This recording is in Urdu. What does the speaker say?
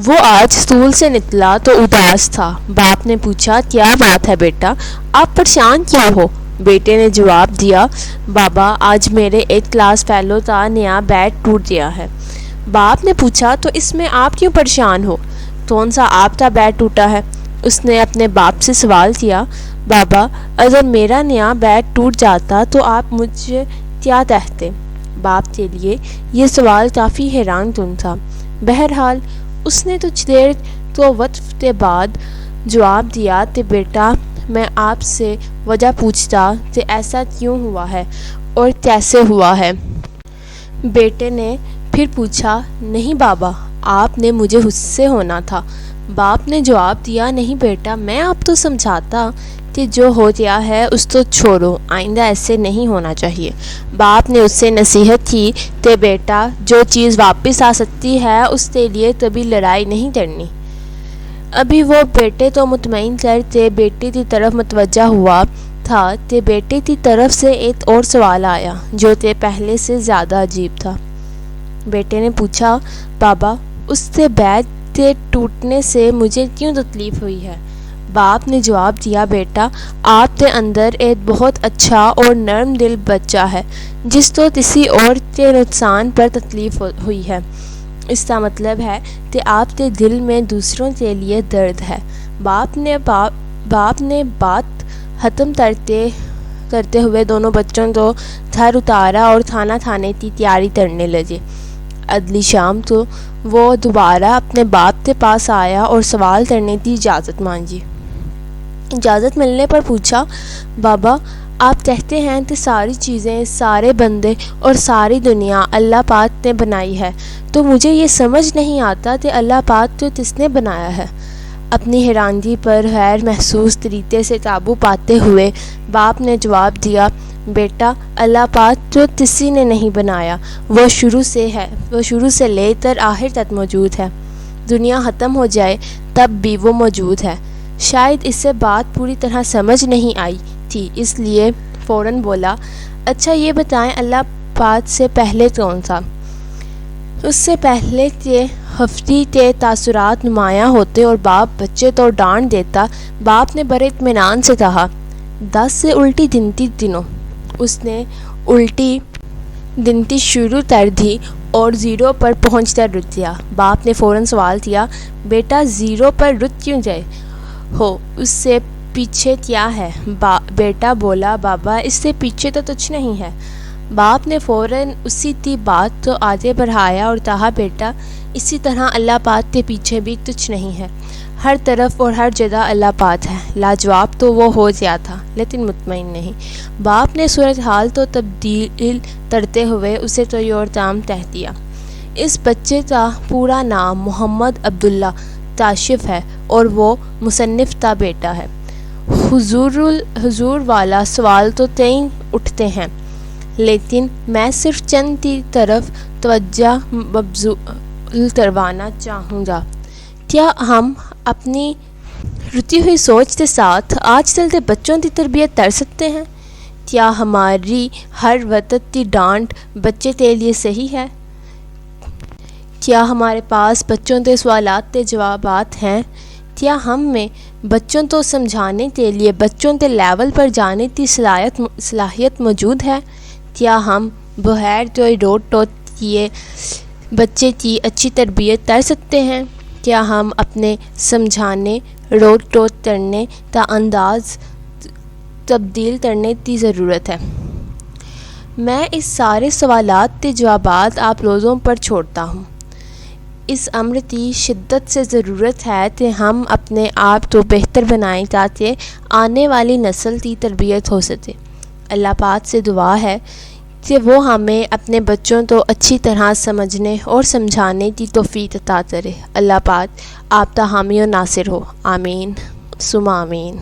وہ آج اسکول سے نکلا تو اداس تھا۔ باپ نے پوچھا، کیا بات ہے بیٹا، آپ پریشان کیوں ہو؟ بیٹے نے جواب دیا، بابا آج میرے ایک کلاس فیلو کا نیا بیٹ ٹوٹ گیا ہے۔ باپ نے پوچھا، تو اس میں آپ کیوں پریشان ہو؟ کون سا آپ کا بیٹ ٹوٹا ہے؟ اس نے اپنے باپ سے سوال کیا۔ بابا اگر میرا نیا بیٹ ٹوٹ جاتا تو آپ مجھے کیا کہتے؟ باپ کے لیے یہ سوال کافی حیران کن تھا۔ بہرحال اس نے کچھ دیر تو وقت کے بعد جواب دیا کہ بیٹا میں آپ سے وجہ پوچھتا کہ ایسا کیوں ہوا ہے اور کیسے ہوا ہے۔ بیٹے نے پھر پوچھا، نہیں بابا آپ نے مجھے غصے ہونا تھا۔ باپ نے جواب دیا، نہیں بیٹا میں آپ تو سمجھاتا کہ جو ہو گیا ہے اس کو چھوڑو، آئندہ ایسے نہیں ہونا چاہیے۔ باپ نے اس سے نصیحت کی کہ بیٹا جو چیز واپس آ سکتی ہے اس کے لیے کبھی لڑائی نہیں کرنی۔ ابھی وہ بیٹے تو مطمئن کر کے بیٹے کی طرف متوجہ ہوا تھا کہ بیٹے کی طرف سے ایک اور سوال آیا جو کہ پہلے سے زیادہ عجیب تھا۔ بیٹے نے پوچھا، بابا اس کے بیٹ کے ٹوٹنے سے مجھے کیوں تکلیف ہوئی ہے؟ باپ نے جواب دیا، بیٹا آپ کے اندر ایک بہت اچھا اور نرم دل بچہ ہے جس کو کسی اور کے نقصان پر تکلیف ہوئی ہے۔ اس کا مطلب ہے کہ آپ کے دل میں دوسروں کے لیے درد ہے۔ باپ نے بات ختم کرتے ہوئے دونوں بچوں کو گھر اتارا اور کھانا کھانے کی تیاری کرنے لگے۔ اگلی شام تو وہ دوبارہ اپنے باپ کے پاس آیا اور سوال کرنے کی اجازت مانگی۔ اجازت ملنے پر پوچھا، بابا آپ کہتے ہیں کہ ساری چیزیں، سارے بندے اور ساری دنیا اللہ پاک نے بنائی ہے، تو مجھے یہ سمجھ نہیں آتا کہ اللہ پاک کو کس نے بنایا ہے؟ اپنی حیرانگی پر غیر محسوس طریقے سے قابو پاتے ہوئے باپ نے جواب دیا، بیٹا اللہ پاک کو کسی نے نہیں بنایا، وہ شروع سے لے کر آخر تک موجود ہے۔ دنیا ختم ہو جائے تب بھی وہ موجود ہے۔ شاید اسے بات پوری طرح سمجھ نہیں آئی تھی، اس لیے فوراً بولا، اچھا یہ بتائیں اللہ پاک سے پہلے کون تھا؟ اس سے پہلے کہ ہفتی کے تاثرات نمایاں ہوتے اور باپ بچے تو ڈانٹ دیتا، باپ نے بڑے اطمینان سے کہا، 10 سے الٹی گنتی گنو۔ اس نے الٹی گنتی شروع کر دی اور 0 پر پہنچ کر رک گیا۔ باپ نے فوراً سوال کیا، بیٹا 0 پر رک کیوں گئے ہو؟ اس سے پیچھے کیا ہے؟ بیٹا بولا، بابا اس سے پیچھے تو کچھ نہیں ہے۔ باپ نے فوراً اسی کی بات کو آگے بڑھایا اور کہا، بیٹا اسی طرح اللہ پاک کے پیچھے بھی کچھ نہیں ہے، ہر طرف اور ہر جگہ اللہ پاک ہے۔ لاجواب تو وہ ہو گیا تھا لیکن مطمئن نہیں۔ باپ نے صورتحال تو تبدیل کرتے ہوئے اسے کوئی اور کام کہہ دیا۔ اس بچے کا پورا نام محمد عبداللہ کاشف ہے اور وہ مصنف کا بیٹا ہے۔ حضور والا سوال تو کئی اٹھتے ہیں لیکن میں صرف چند کی طرف توجہ مبذول کروانا چاہوں گا۔ کیا ہم اپنی رتی ہوئی سوچ کے ساتھ آج کل کے بچوں کی تربیت کر سکتے ہیں؟ کیا ہماری ہر وقت کی ڈانٹ بچے کے لیے صحیح ہے؟ کیا ہمارے پاس بچوں کے سوالات کے جوابات ہیں؟ کیا ہم میں بچوں کو سمجھانے کے لیے بچوں کے لیول پر جانے کی صلاحیت موجود ہے؟ کیا ہم بغیر کوئی روک ٹوک کیے بچے کی اچھی تربیت کر سکتے ہیں؟ کیا ہم اپنے سمجھانے، روک ٹوک کرنے کا انداز تبدیل کرنے کی ضرورت ہے؟ میں اس سارے سوالات کے جوابات آپ لوگوں پر چھوڑتا ہوں۔ اس امر کی شدت سے ضرورت ہے کہ ہم اپنے آپ کو بہتر بنائیں تاکہ آنے والی نسل کی تربیت ہو سکے۔ اللہ پاک سے دعا ہے کہ وہ ہمیں اپنے بچوں کو اچھی طرح سمجھنے اور سمجھانے کی توفیق عطا کرے۔ اللہ پاک آپ کا حامی و ناصر ہو، آمین ثم آمین۔